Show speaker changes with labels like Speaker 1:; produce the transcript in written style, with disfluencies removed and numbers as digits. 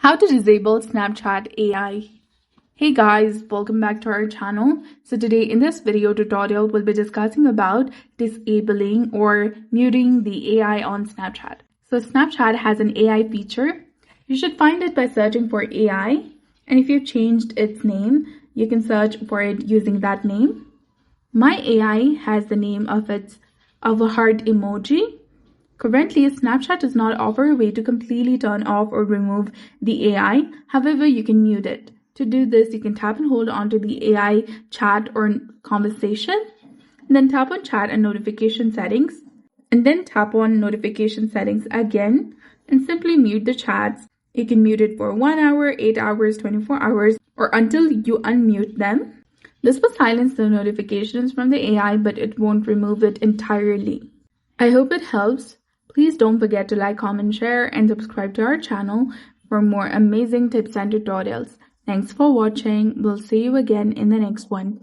Speaker 1: How to disable Snapchat AI. Hey guys, welcome back to our channel. So today in this video tutorial, we'll be discussing about disabling or muting the AI on Snapchat. So Snapchat has an AI feature. You should find it by searching for AI. And if you've changed its name, you can search for it using that name. My AI has the name of a heart emoji. Currently, Snapchat does not offer a way to completely turn off or remove the AI. However, you can mute it. To do this, you can tap and hold onto the AI chat or conversation, and then tap on chat and notification settings, and then tap on notification settings again, and simply mute the chats. You can mute it for 1 hour, 8 hours, 24 hours, or until you unmute them. This will silence the notifications from the AI, but it won't remove it entirely. I hope it helps. Please don't forget to like, comment, share, and subscribe to our channel for more amazing tips and tutorials. Thanks for watching. We'll see you again in the next one.